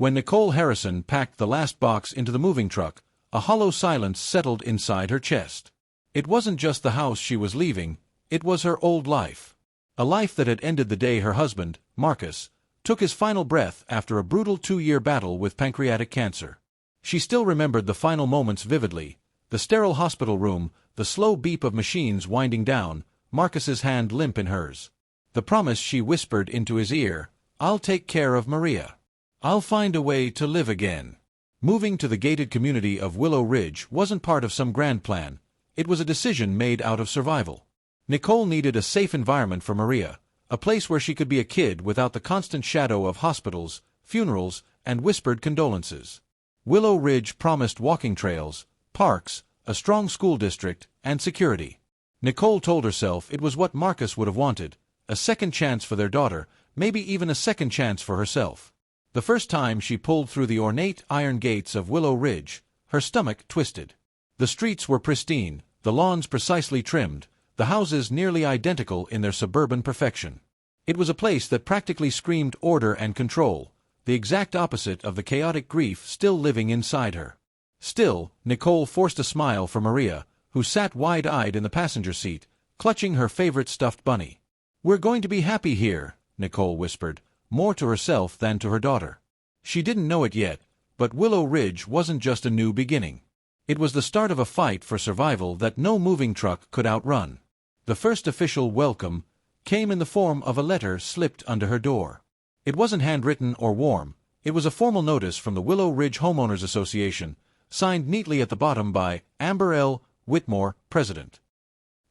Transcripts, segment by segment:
When Nicole Harrison packed the last box into the moving truck, a hollow silence settled inside her chest. It wasn't just the house she was leaving, it was her old life. A life that had ended the day her husband, Marcus, took his final breath after a brutal 2-year battle with pancreatic cancer. She still remembered the final moments vividly: the sterile hospital room, the slow beep of machines winding down, Marcus's hand limp in hers. The promise she whispered into his ear: "I'll take care of Maria. I'll find a way to live again." Moving to the gated community of Willow Ridge wasn't part of some grand plan. It was a decision made out of survival. Nicole needed a safe environment for Maria, a place where she could be a kid without the constant shadow of hospitals, funerals, and whispered condolences. Willow Ridge promised walking trails, parks, a strong school district, and security. Nicole told herself it was what Marcus would have wanted: a second chance for their daughter, maybe even a second chance for herself. The first time she pulled through the ornate iron gates of Willow Ridge, her stomach twisted. The streets were pristine, the lawns precisely trimmed, the houses nearly identical in their suburban perfection. It was a place that practically screamed order and control, the exact opposite of the chaotic grief still living inside her. Still, Nicole forced a smile for Maria, who sat wide-eyed in the passenger seat, clutching her favorite stuffed bunny. "We're going to be happy here," Nicole whispered, more to herself than to her daughter. She didn't know it yet, but Willow Ridge wasn't just a new beginning. It was the start of a fight for survival that no moving truck could outrun. The first official welcome came in the form of a letter slipped under her door. It wasn't handwritten or warm. It was a formal notice from the Willow Ridge Homeowners Association, signed neatly at the bottom by Amber L. Whitmore, President.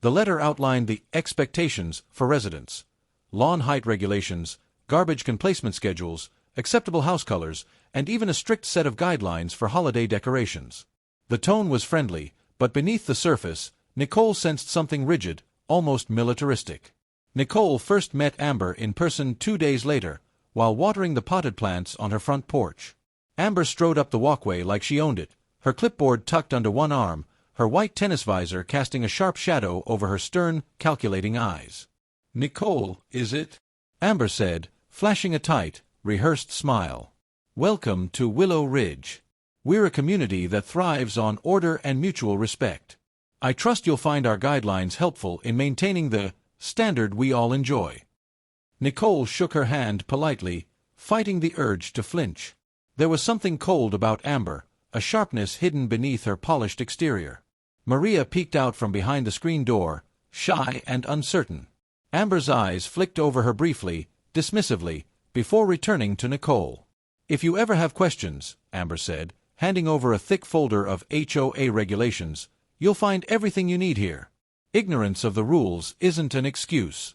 The letter outlined the expectations for residents: lawn height regulations, garbage placement schedules, acceptable house colors, and even a strict set of guidelines for holiday decorations. The tone was friendly, but beneath the surface, Nicole sensed something rigid, almost militaristic. Nicole first met Amber in person 2 days later, while watering the potted plants on her front porch. Amber strode up the walkway like she owned it, her clipboard tucked under one arm, her white tennis visor casting a sharp shadow over her stern, calculating eyes. "Nicole, is it?" Amber said, flashing a tight, rehearsed smile. "Welcome to Willow Ridge. We're a community that thrives on order and mutual respect. I trust you'll find our guidelines helpful in maintaining the standard we all enjoy." Nicole shook her hand politely, fighting the urge to flinch. There was something cold about Amber, a sharpness hidden beneath her polished exterior. Maria peeked out from behind the screen door, shy and uncertain. Amber's eyes flicked over her briefly, dismissively, before returning to Nicole. "If you ever have questions," Amber said, handing over a thick folder of HOA regulations, "you'll find everything you need here. Ignorance of the rules isn't an excuse."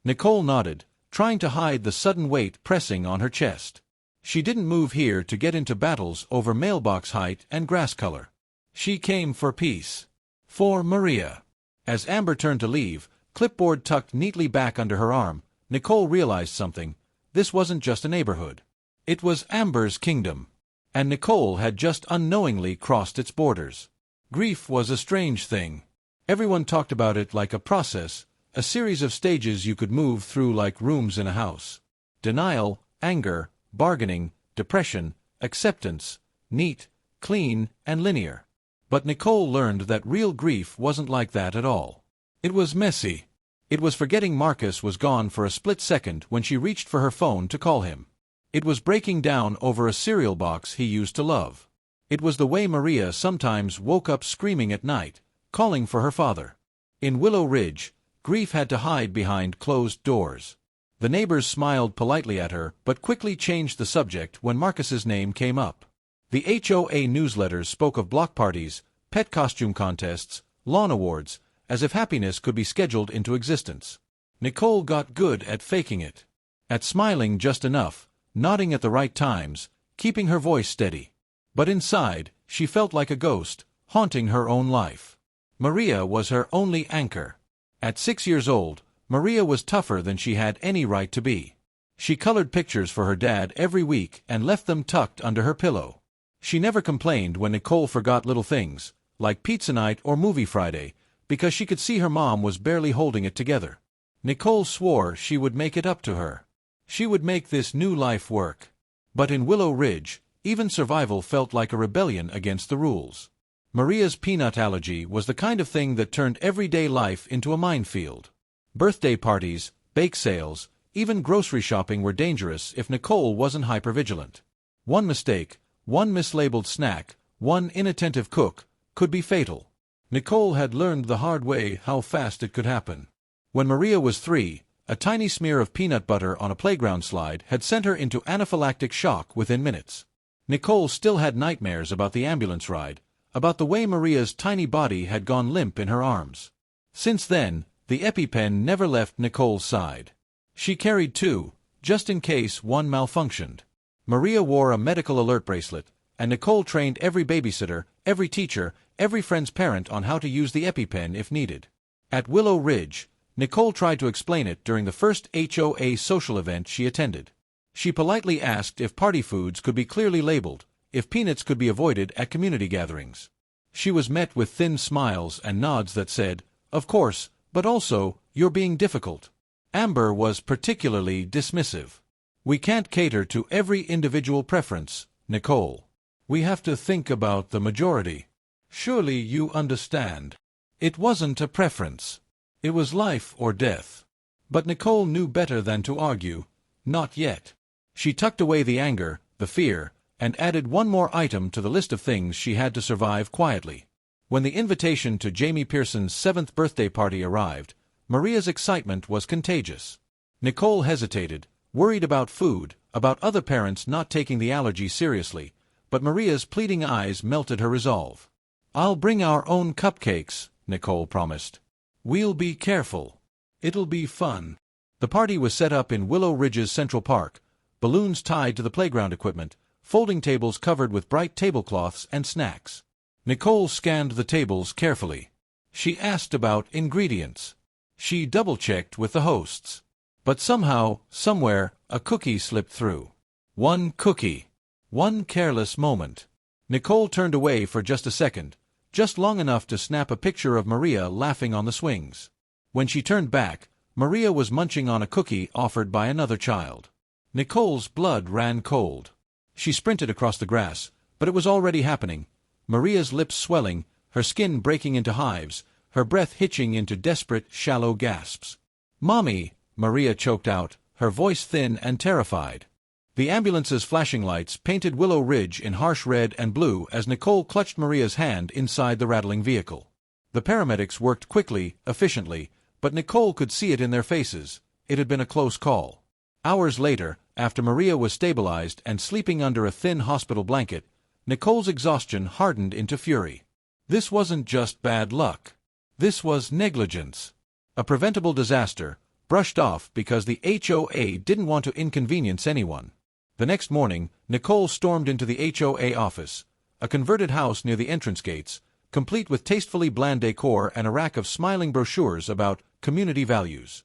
Nicole nodded, trying to hide the sudden weight pressing on her chest. She didn't move here to get into battles over mailbox height and grass color. She came for peace. For Maria. As Amber turned to leave, clipboard tucked neatly back under her arm, Nicole realized something. This wasn't just a neighborhood. It was Amber's kingdom. And Nicole had just unknowingly crossed its borders. Grief was a strange thing. Everyone talked about it like a process, a series of stages you could move through like rooms in a house. Denial, anger, bargaining, depression, acceptance, neat, clean, and linear. But Nicole learned that real grief wasn't like that at all. It was messy. It was forgetting Marcus was gone for a split second when she reached for her phone to call him. It was breaking down over a cereal box he used to love. It was the way Maria sometimes woke up screaming at night, calling for her father. In Willow Ridge, grief had to hide behind closed doors. The neighbors smiled politely at her but quickly changed the subject when Marcus's name came up. The HOA newsletters spoke of block parties, pet costume contests, lawn awards, as if happiness could be scheduled into existence. Nicole got good at faking it. At smiling just enough, nodding at the right times, keeping her voice steady. But inside, she felt like a ghost, haunting her own life. Maria was her only anchor. At 6 years old, Maria was tougher than she had any right to be. She colored pictures for her dad every week and left them tucked under her pillow. She never complained when Nicole forgot little things, like pizza night or movie Friday, because she could see her mom was barely holding it together. Nicole swore she would make it up to her. She would make this new life work. But in Willow Ridge, even survival felt like a rebellion against the rules. Maria's peanut allergy was the kind of thing that turned everyday life into a minefield. Birthday parties, bake sales, even grocery shopping were dangerous if Nicole wasn't hypervigilant. One mistake, one mislabeled snack, one inattentive cook, could be fatal. Nicole had learned the hard way how fast it could happen. When Maria was 3, a tiny smear of peanut butter on a playground slide had sent her into anaphylactic shock within minutes. Nicole still had nightmares about the ambulance ride, about the way Maria's tiny body had gone limp in her arms. Since then, the EpiPen never left Nicole's side. She carried 2, just in case one malfunctioned. Maria wore a medical alert bracelet, and Nicole trained every babysitter, every teacher, every friend's parent on how to use the EpiPen if needed. At Willow Ridge, Nicole tried to explain it during the first HOA social event she attended. She politely asked if party foods could be clearly labeled, if peanuts could be avoided at community gatherings. She was met with thin smiles and nods that said, "Of course, but also, you're being difficult." Amber was particularly dismissive. "We can't cater to every individual preference, Nicole. We have to think about the majority. Surely you understand." It wasn't a preference. It was life or death. But Nicole knew better than to argue. Not yet. She tucked away the anger, the fear, and added one more item to the list of things she had to survive quietly. When the invitation to Jamie Pearson's 7th birthday party arrived, Maria's excitement was contagious. Nicole hesitated, worried about food, about other parents not taking the allergy seriously, but Maria's pleading eyes melted her resolve. "I'll bring our own cupcakes," Nicole promised. "We'll be careful. It'll be fun." The party was set up in Willow Ridge's Central Park, balloons tied to the playground equipment, folding tables covered with bright tablecloths and snacks. Nicole scanned the tables carefully. She asked about ingredients. She double-checked with the hosts. But somehow, somewhere, a cookie slipped through. One cookie. One careless moment. Nicole turned away for just a second, just long enough to snap a picture of Maria laughing on the swings. When she turned back, Maria was munching on a cookie offered by another child. Nicole's blood ran cold. She sprinted across the grass, but it was already happening. Maria's lips swelling, her skin breaking into hives, her breath hitching into desperate, shallow gasps. "Mommy," Maria choked out, her voice thin and terrified. The ambulance's flashing lights painted Willow Ridge in harsh red and blue as Nicole clutched Maria's hand inside the rattling vehicle. The paramedics worked quickly, efficiently, but Nicole could see it in their faces. It had been a close call. Hours later, after Maria was stabilized and sleeping under a thin hospital blanket, Nicole's exhaustion hardened into fury. This wasn't just bad luck. This was negligence. A preventable disaster, brushed off because the HOA didn't want to inconvenience anyone. The next morning, Nicole stormed into the HOA office, a converted house near the entrance gates, complete with tastefully bland decor and a rack of smiling brochures about community values.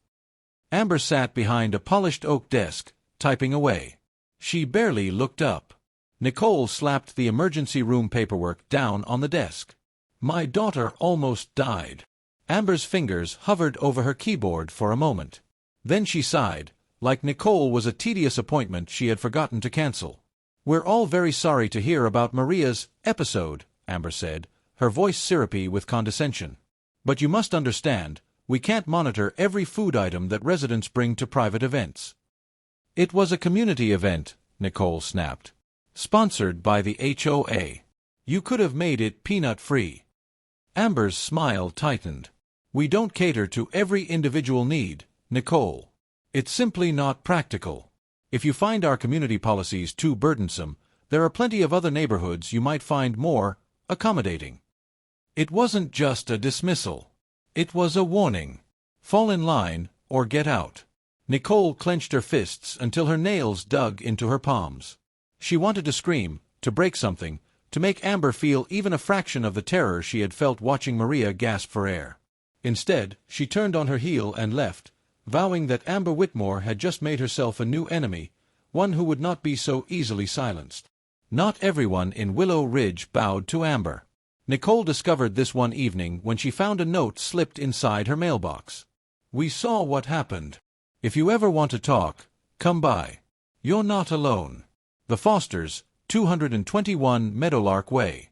Amber sat behind a polished oak desk, typing away. She barely looked up. Nicole slapped the emergency room paperwork down on the desk. "My daughter almost died." Amber's fingers hovered over her keyboard for a moment. Then she sighed, like Nicole was a tedious appointment she had forgotten to cancel. "We're all very sorry to hear about Maria's episode," Amber said, her voice syrupy with condescension. "But you must understand, we can't monitor every food item that residents bring to private events." "It was a community event," Nicole snapped. "Sponsored by the HOA. You could have made it peanut-free." Amber's smile tightened. "We don't cater to every individual need, Nicole. It's simply not practical. If you find our community policies too burdensome, there are plenty of other neighborhoods you might find more accommodating." It wasn't just a dismissal. It was a warning. Fall in line, or get out. Nicole clenched her fists until her nails dug into her palms. She wanted to scream, to break something, to make Amber feel even a fraction of the terror she had felt watching Maria gasp for air. Instead, she turned on her heel and left, vowing that Amber Whitmore had just made herself a new enemy, one who would not be so easily silenced. Not everyone in Willow Ridge bowed to Amber. Nicole discovered this one evening when she found a note slipped inside her mailbox. "We saw what happened. If you ever want to talk, come by. You're not alone." The Fosters, 221 Meadowlark Way.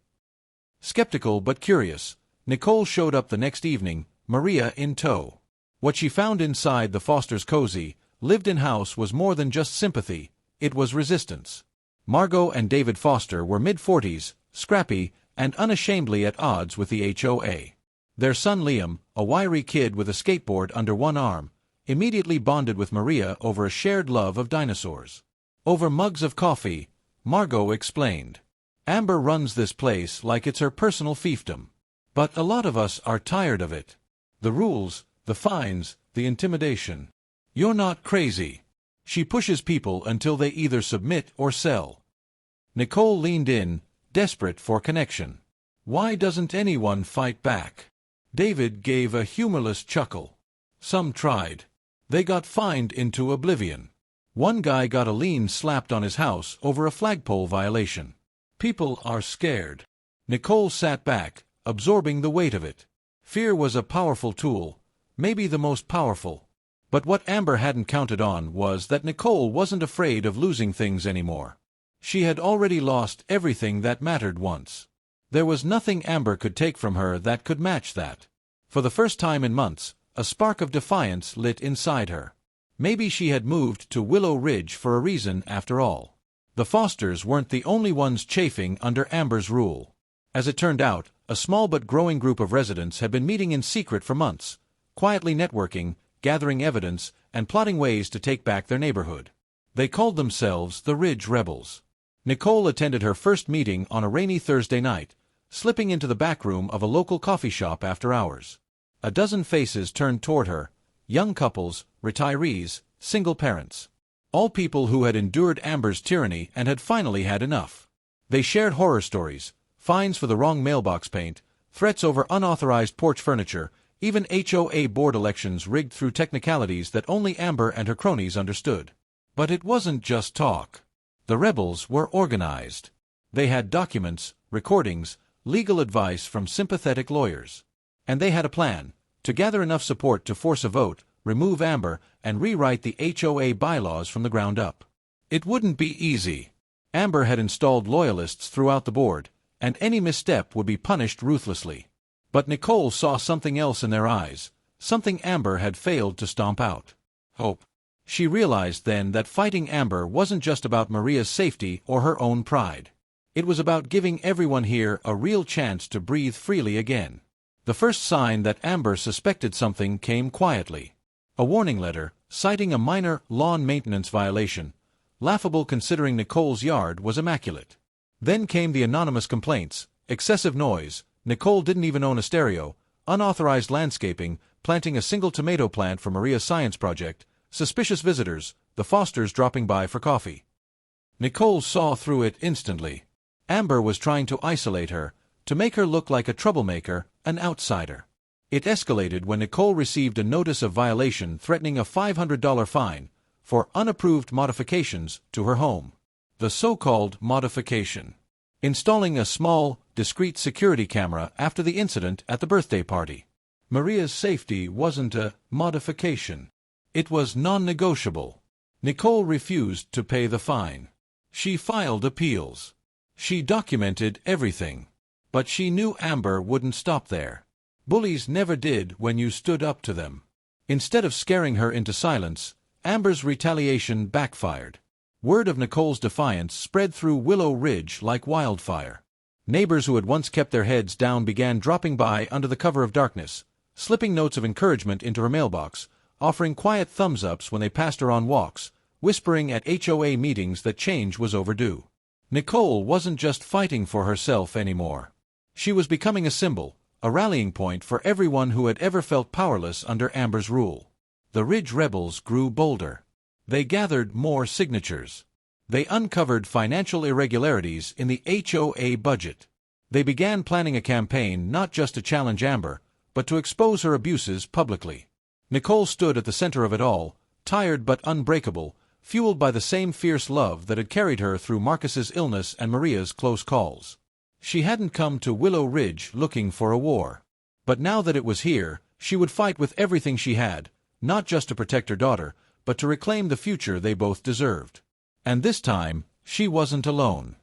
Skeptical but curious, Nicole showed up the next evening, Maria in tow. What she found inside the Fosters' cozy, lived-in house was more than just sympathy, it was resistance. Margot and David Foster were mid-40s, scrappy, and unashamedly at odds with the HOA. Their son Liam, a wiry kid with a skateboard under one arm, immediately bonded with Maria over a shared love of dinosaurs. Over mugs of coffee, Margot explained, "Amber runs this place like it's her personal fiefdom. But a lot of us are tired of it. The rules, the fines, the intimidation. You're not crazy. She pushes people until they either submit or sell." Nicole leaned in, desperate for connection. "Why doesn't anyone fight back?" David gave a humorless chuckle. "Some tried. They got fined into oblivion. One guy got a lien slapped on his house over a flagpole violation. People are scared." Nicole sat back, absorbing the weight of it. Fear was a powerful tool, maybe the most powerful. But what Amber hadn't counted on was that Nicole wasn't afraid of losing things anymore. She had already lost everything that mattered once. There was nothing Amber could take from her that could match that. For the first time in months, a spark of defiance lit inside her. Maybe she had moved to Willow Ridge for a reason after all. The Fosters weren't the only ones chafing under Amber's rule. As it turned out, a small but growing group of residents had been meeting in secret for months, quietly networking, gathering evidence, and plotting ways to take back their neighborhood. They called themselves the Ridge Rebels. Nicole attended her first meeting on a rainy Thursday night, slipping into the back room of a local coffee shop after hours. A dozen faces turned toward her, young couples, retirees, single parents. All people who had endured Amber's tyranny and had finally had enough. They shared horror stories, fines for the wrong mailbox paint, threats over unauthorized porch furniture, even HOA board elections rigged through technicalities that only Amber and her cronies understood. But it wasn't just talk. The rebels were organized. They had documents, recordings, legal advice from sympathetic lawyers. And they had a plan, to gather enough support to force a vote, remove Amber, and rewrite the HOA bylaws from the ground up. It wouldn't be easy. Amber had installed loyalists throughout the board, and any misstep would be punished ruthlessly. But Nicole saw something else in their eyes, something Amber had failed to stomp out. Hope. She realized then that fighting Amber wasn't just about Maria's safety or her own pride. It was about giving everyone here a real chance to breathe freely again. The first sign that Amber suspected something came quietly. A warning letter, citing a minor lawn maintenance violation, laughable considering Nicole's yard was immaculate. Then came the anonymous complaints, excessive noise, Nicole didn't even own a stereo, unauthorized landscaping, planting a single tomato plant for Maria's science project, suspicious visitors, the Fosters dropping by for coffee. Nicole saw through it instantly. Amber was trying to isolate her, to make her look like a troublemaker, an outsider. It escalated when Nicole received a notice of violation threatening a $500 fine for unapproved modifications to her home. The so-called modification. Installing a small, discreet security camera after the incident at the birthday party. Maria's safety wasn't a modification. It was non-negotiable. Nicole refused to pay the fine. She filed appeals. She documented everything. But she knew Amber wouldn't stop there. Bullies never did when you stood up to them. Instead of scaring her into silence, Amber's retaliation backfired. Word of Nicole's defiance spread through Willow Ridge like wildfire. Neighbors who had once kept their heads down began dropping by under the cover of darkness, slipping notes of encouragement into her mailbox, offering quiet thumbs-ups when they passed her on walks, whispering at HOA meetings that change was overdue. Nicole wasn't just fighting for herself anymore. She was becoming a symbol, a rallying point for everyone who had ever felt powerless under Amber's rule. The Ridge Rebels grew bolder. They gathered more signatures. They uncovered financial irregularities in the HOA budget. They began planning a campaign not just to challenge Amber, but to expose her abuses publicly. Nicole stood at the center of it all, tired but unbreakable, fueled by the same fierce love that had carried her through Marcus's illness and Maria's close calls. She hadn't come to Willow Ridge looking for a war. But now that it was here, she would fight with everything she had, not just to protect her daughter, but to reclaim the future they both deserved. And this time, She wasn't alone.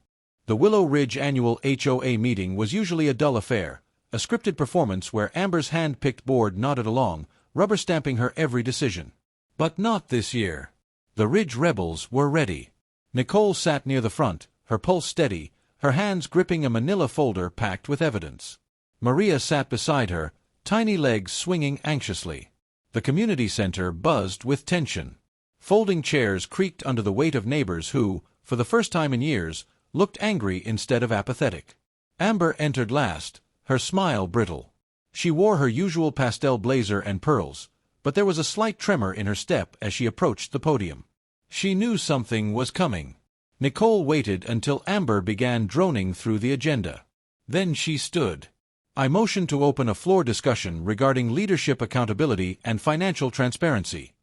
The Willow Ridge annual HOA meeting was usually a dull affair, a scripted performance where Amber's hand-picked board nodded along, rubber-stamping her every decision. But not this year. The Ridge rebels were ready. Nicole sat near the front, her pulse steady, her hands gripping a manila folder packed with evidence. Maria sat beside her, tiny legs swinging anxiously. The community center buzzed with tension. Folding chairs creaked under the weight of neighbors who, for the first time in years, looked angry instead of apathetic. Amber entered last, her smile brittle. She wore her usual pastel blazer and pearls, but there was a slight tremor in her step as she approached the podium. She knew something was coming. Nicole waited until Amber began droning through the agenda. Then she stood. I motioned to open a floor discussion regarding leadership accountability and financial transparency.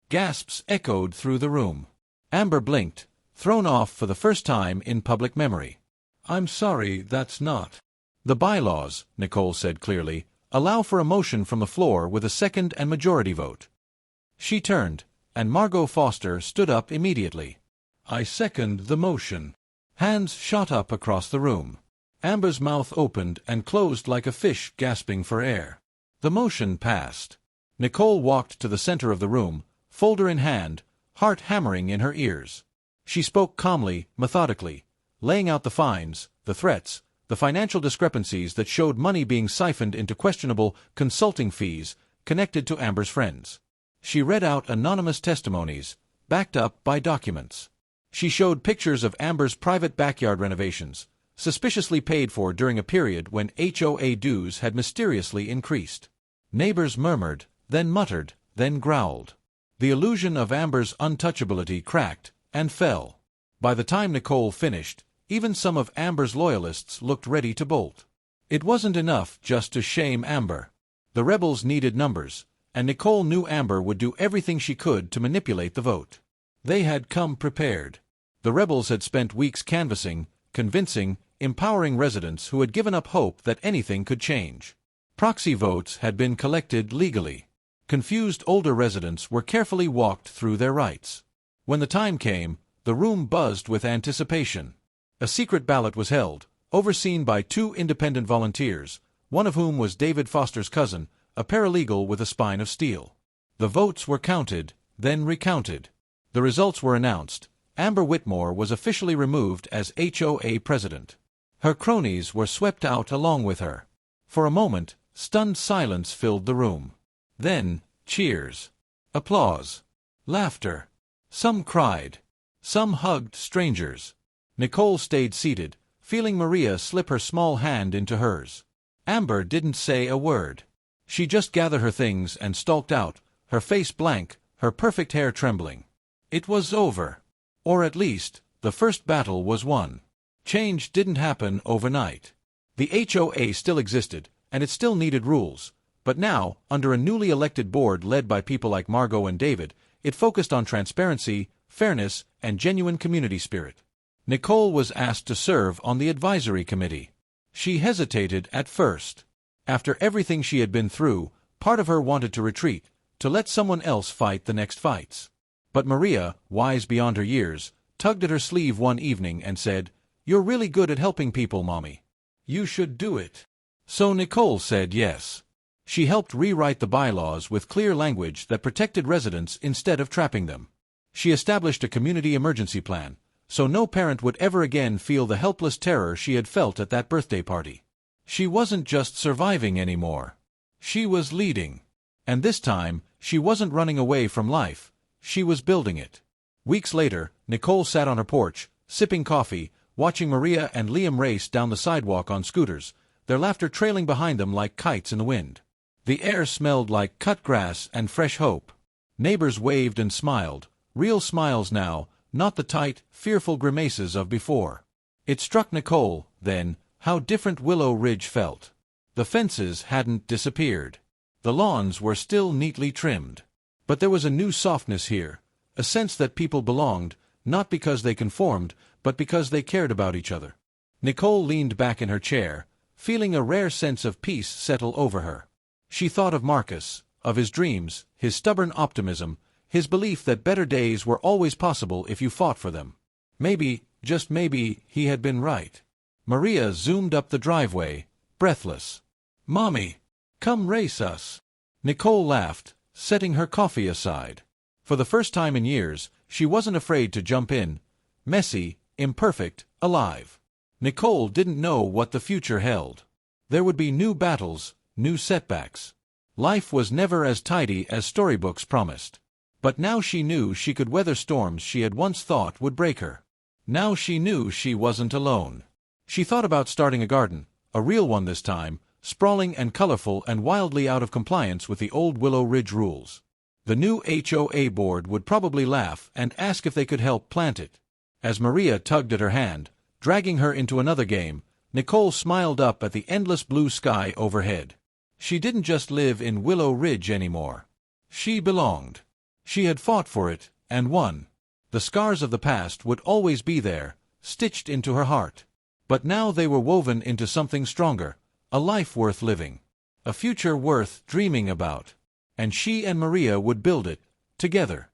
Gasps echoed through the room. Amber blinked, thrown off for the first time in public memory. I'm sorry, that's not. The bylaws, Nicole said clearly, allow for a motion from the floor with a second and majority vote. She turned, and Margot Foster stood up immediately. I second the motion. Hands shot up across the room. Amber's mouth opened and closed like a fish gasping for air. The motion passed. Nicole walked to the center of the room, folder in hand, heart hammering in her ears. She spoke calmly, methodically, laying out the fines, the threats, the financial discrepancies that showed money being siphoned into questionable consulting fees connected to Amber's friends. She read out anonymous testimonies, backed up by documents. She showed pictures of Amber's private backyard renovations, suspiciously paid for during a period when HOA dues had mysteriously increased. Neighbors murmured, then muttered, then growled. The illusion of Amber's untouchability cracked and fell. By the time Nicole finished, even some of Amber's loyalists looked ready to bolt. It wasn't enough just to shame Amber. The rebels needed numbers, and Nicole knew Amber would do everything she could to manipulate the vote. They had come prepared. The rebels had spent weeks canvassing, convincing, empowering residents who had given up hope that anything could change. Proxy votes had been collected legally. Confused older residents were carefully walked through their rights. When the time came, the room buzzed with anticipation. A secret ballot was held, overseen by 2 independent volunteers, one of whom was David Foster's cousin, a paralegal with a spine of steel. The votes were counted, then recounted. The results were announced. Amber Whitmore was officially removed as HOA president. Her cronies were swept out along with her. For a moment, stunned silence filled the room. Then, cheers. Applause. Laughter. Some cried. Some hugged strangers. Nicole stayed seated, feeling Maria slip her small hand into hers. Amber didn't say a word. She just gathered her things and stalked out, her face blank, her perfect hair trembling. It was over. Or at least, the first battle was won. Change didn't happen overnight. The HOA still existed, and it still needed rules. But now, under a newly elected board led by people like Margot and David, it focused on transparency, fairness, and genuine community spirit. Nicole was asked to serve on the advisory committee. She hesitated at first. After everything she had been through, part of her wanted to retreat, to let someone else fight the next fights. But Maria, wise beyond her years, tugged at her sleeve one evening and said, "You're really good at helping people, Mommy. You should do it." So Nicole said yes. She helped rewrite the bylaws with clear language that protected residents instead of trapping them. She established a community emergency plan, so no parent would ever again feel the helpless terror she had felt at that birthday party. She wasn't just surviving anymore. She was leading. And this time, she wasn't running away from life. She was building it. Weeks later, Nicole sat on her porch, sipping coffee, watching Maria and Liam race down the sidewalk on scooters, their laughter trailing behind them like kites in the wind. The air smelled like cut grass and fresh hope. Neighbors waved and smiled, real smiles now, not the tight, fearful grimaces of before. It struck Nicole, then, how different Willow Ridge felt. The fences hadn't disappeared. The lawns were still neatly trimmed. But there was a new softness here, a sense that people belonged, not because they conformed, but because they cared about each other. Nicole leaned back in her chair, feeling a rare sense of peace settle over her. She thought of Marcus, of his dreams, his stubborn optimism, his belief that better days were always possible if you fought for them. Maybe, just maybe, he had been right. Maria zoomed up the driveway, breathless. "Mommy! Come race us!" Nicole laughed, setting her coffee aside. For the first time in years, she wasn't afraid to jump in. Messy, imperfect, alive. Nicole didn't know what the future held. There would be new battles, new setbacks. Life was never as tidy as storybooks promised. But now she knew she could weather storms she had once thought would break her. Now she knew she wasn't alone. She thought about starting a garden, a real one this time, sprawling and colorful and wildly out of compliance with the old Willow Ridge rules. The new HOA board would probably laugh and ask if they could help plant it. As Maria tugged at her hand, dragging her into another game, Nicole smiled up at the endless blue sky overhead. She didn't just live in Willow Ridge anymore. She belonged. She had fought for it, and won. The scars of the past would always be there, stitched into her heart. But now they were woven into something stronger, a life worth living, a future worth dreaming about. And she and Maria would build it, together.